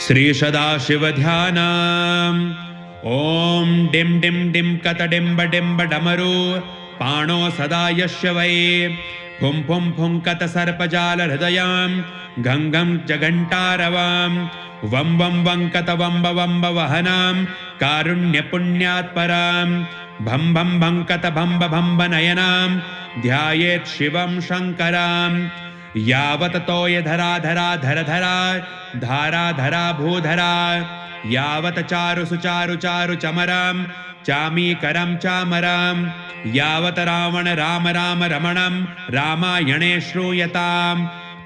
श्री सदाशिवध्यानम्। ॐ डिं डिं डिं कतडिम्ब डिम्ब डमरु पाणो सदा यस्य वै फुं फुं फुं कत सर्पजाल हृदयां घं घं जघण्टारवां वं वं वं कत वम्ब वम्ब वहनां कारुण्य पुण्यात् परां भं भं भं कत भम्ब भम्ब नयनां ध्यायेत् शिवं शङ्करां यावत् तोय धरा धरा धर धरा धारा धरा भूधरा यावत् चारु सुचारु चारु चमरां चामीकरं चामरां यावत् रावण राम राम रमणं रामायणे श्रूयतां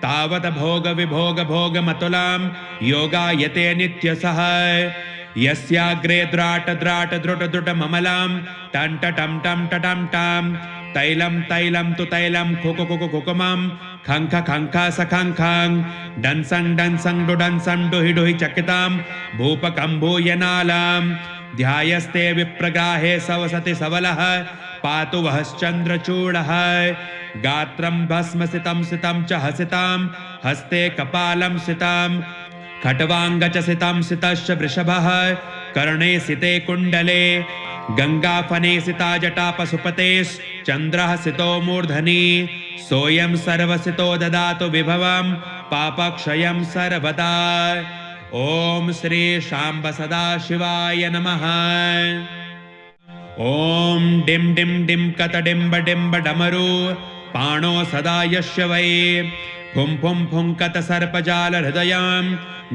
तावत् भोग विभोग भोग मतुलां योगायते नित्यसः यस्याग्रे द्राट द्राट द्रुट द्रुट ममलां टं टं टं टं टां तैलं तैलं तु तैलं खुकु कुकु कुकुमं खंख खंख सखंखं डंसं डंसं डुडंसं डुहि डुहि चकितां भूपकं भूयनालां ध्यायस्ते विप्रगाहे सवसति सवलः पातु वहश्चन्द्रचूडः गात्रं भस्मसितं सितं च हसितां हस्ते कपालं सितां खट्वाङ्गचसितं सितश्च वृषभः कर्णे सिते कुण्डले गंगाफने सिता जटा पशुपतेश्चन्द्रः सितो मूर्धनि सोऽयं सर्वसितो ददातु विभवं पापक्षयं सर्वदा। ॐ श्री शाम्ब सदाशिवाय नमः। ॐ डिं डिं डिं कतडिम्ब डिम्ब डमरु पाणो सदा यस्य वै फुं फुं फुं कत सर्पजाल हृदयां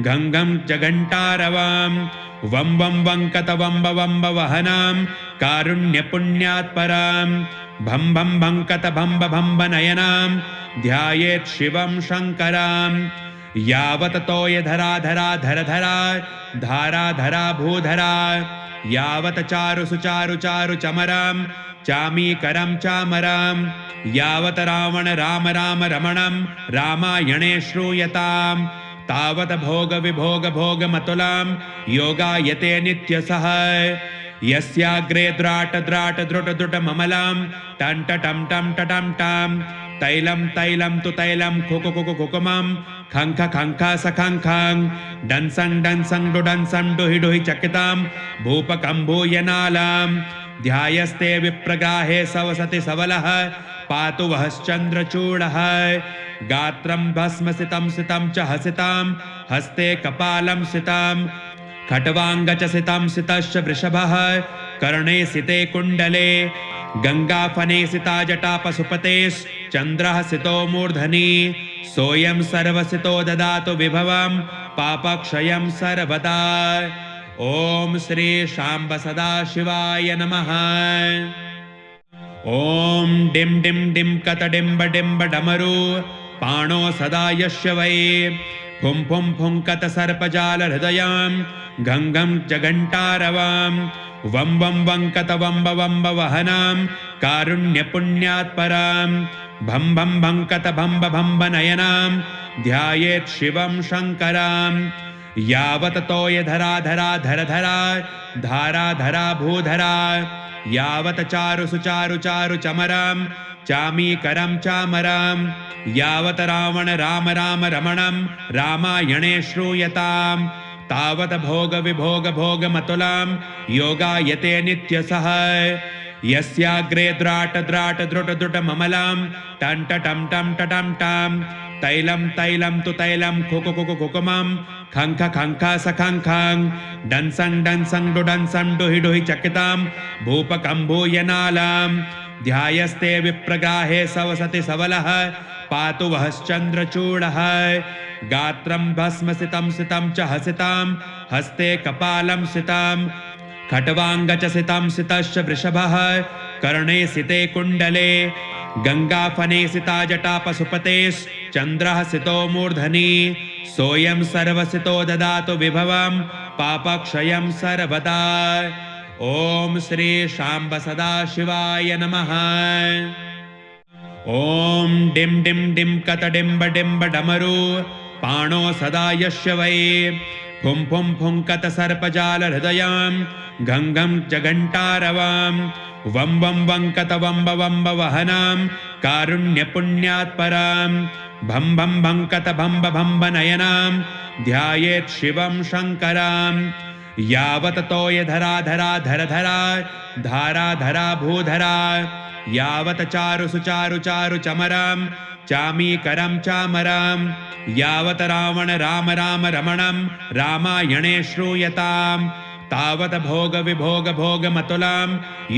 घं घं जघण्टारवां वं वं वं कत वम्ब वम्ब वहनां कारुण्य पुण्यात् परां भं भं भं कत भम्ब भम्ब नयनां ध्यायेत् शिवं शङ्करां यावत् तोय धरा धरा धर धरा धारा धरा भूधरा यावत् चारु सुचारु चारु चमरां चामीकरं चामरां यावत् रावण राम राम रमणं रामायणे श्रूयतां तावत् भोग विभोग भोग मतुलां योगायते नित्यसः यस्याग्रे द्राट द्राट द्रुट द्रुट ममलां टं टं टं टं टां तैलं तैलं तु तैलं खुकु कुकु कुकुमं खंख खंख सखंखं डंसं डंसं डुडंसं डुहि डुहि चकितां भूपकं भूयनालां ध्यायस्ते विप्रगाहे सवसति सवलः पातु वहश्चन्द्रचूडः गात्रं भस्मसितं सितं च हसितां हस्ते कपालं सितां खट्वाङ्गचसितं सितश्च वृषभः कर्णे सिते कुण्डले गंगाफने सिता जटा पशुपतेश्चन्द्रः सितो मूर्धनि सोऽयं सर्वसितो ददातु विभवं पापक्षयं सर्वदा। ॐ श्री शाम्ब सदाशिवाय नमः। ॐ डिं डिं डिं कतडिम्ब डिम्ब डमरु पाणो सदा यस्य वै फुं फुं फुं कत सर्पजाल हृदयां घं घं जघण्टारवां वं वं वं कत वम्ब वम्ब वहनां कारुण्य पुण्यात् परां भं भं भं कत भम्ब भम्ब नयनां ध्यायेत् शिवं शङ्करां यावत् तोय धरा धरा धर धरा धारा धरा भूधरा यावत् चारु सुचारु चारु चमरां चामीकरं चामरां यावत् रावण राम राम रमणं रामायणे श्रूयतां तावत् भोग विभोग भोग मतुलां योगायते नित्यसः यस्याग्रे द्राट द्राट द्रुट द्रुट ममलां टं टं टं टं टां तैलं तैलं तु तैलं खुकु कुकु कुकुमं खंख खंख सखंखं डंसं डंसं डुडंसं डुहि डुहि चकितां भूपकं भूयनालां ध्यायस्ते विप्रगाहे सवसति सवलः पातु वहश्चन्द्रचूडः गात्रं भस्मसितं सितं च हसितां हस्ते कपालं सितां खट्वाङ्गचसितं सितश्च वृषभः कर्णे सिते कुण्डले गंगाफने सिता जटा पशुपतेश्चन्द्रः सितो मूर्धनि सोऽयं सर्वसितो ददातु विभवं पापक्षयं सर्वदा। ॐ श्री शाम्ब सदाशिवाय नमः। ॐ डिं डिं डिं कतडिम्ब डिम्ब डमरु पाणो सदा यस्य वै फुं फुं फुं कत सर्पजाल हृदयां घं घं जघण्टारवां वं वं वं कत वम्ब वम्ब वहनां कारुण्य पुण्यात् परां भं भं भङ्कत भम्ब भम्ब नयनां ध्यायेत् शिवं शङ्करां यावत् तोयधरा धरा धर धरा धारा धरा भूधरा यावत् चारु सुचारु चारु चमरां चामीकरं चामरां यावत् रावण राम राम रमणं रामायणे श्रूयतां तावत् भोग विभोग भोगमतुलां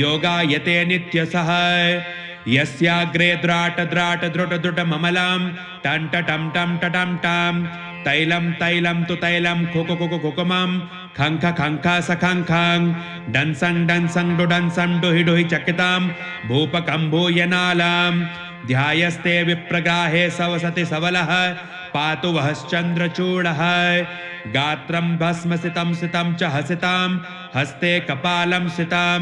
योगायते नित्यसः यस्याग्रे द्राट द्राट द्रुट द्रुट ममलां टंट टम टम टटम टम तैलं तैलं तु तैलं खुकु कुकु कुकुमं खंख खंख सखंखं डंसं डंसं डुडंसं डुहि डुहि चकितां भूपकं भूयनालां ध्यायस्ते विप्रगाहे सवसति सवलः पातु वहश्चन्द्रचूडः गात्रं भस्मसितं सितं च हसितां हस्ते कपालं सितां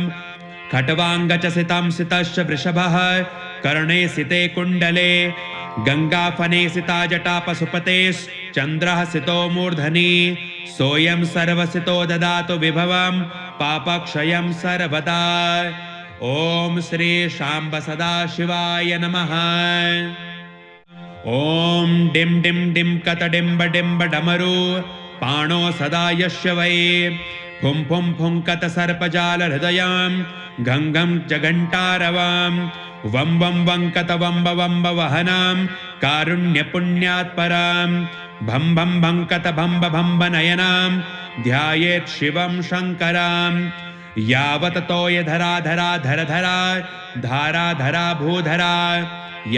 खट्वांग च सितं सितश्च वृषभः कर्णे सिते कुण्डले गंगाफने सिता जटा पशुपतेश्चन्द्रः सितो मूर्धनि सोऽयं सर्वसितो ददातु विभवं पापक्षयं सर्वदा। ओम श्री शाम्ब सदाशिवाय नमः। ओम डिम डिम डिम कत डिम्ब डिम्ब डमरु पाणो सदा यस्य वै फुं फुं फुंकत सर्पजाल हृदयां घं घं जघण्टारवां वं वं वंकत वंब वंब वहनां कारुण्य पुण्यात्परां भं भं भंकत भंब भंब नयनां ध्यायेत् शिवं शङ्करां यावत् तोयधरा धरा धर धरा धारा धरा भूधरा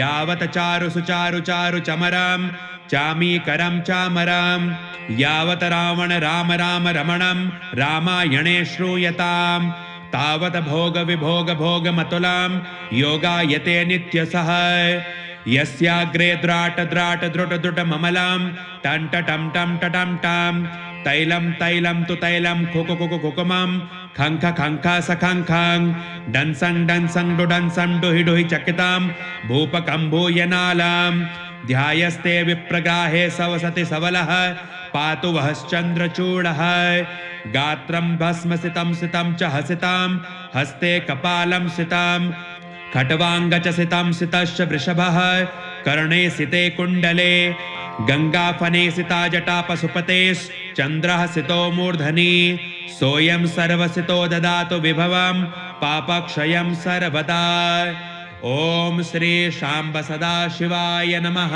यावत् चारु सुचारु चारु चमरां चामीकरं चामरां यावत् रावण राम राम रमणं रामायणे श्रूयतां तावत् भोग विभोग भोगमतुलां योगायते नित्यसः यस्याग्रे द्राट द्राट द्रुट द्रुट ममलां टंट टम टम टटम टम तैलं तैलं तु तैलं खुकु कुकु कुकुमं खंख खंख सखंखं डंसं डंसं डुडंसं डुहि डुहि चकितां भूपकं भूयनालां ध्यायस्ते विप्रगाहे सवसति सवलः पातु वहश्चन्द्रचूडः गात्रं भस्मसितं सितं च हसितां हस्ते कपालं सितां खट्वांग च सितं सितश्च वृषभः कर्णे सिते कुण्डले गंगाफने सिता जटा पशुपतेश्चन्द्रः सितो मूर्धनि सोऽयं सर्वसितो ददातु विभवं पापक्षयं सर्वदा। ओम श्री शाम्ब सदाशिवाय नमः।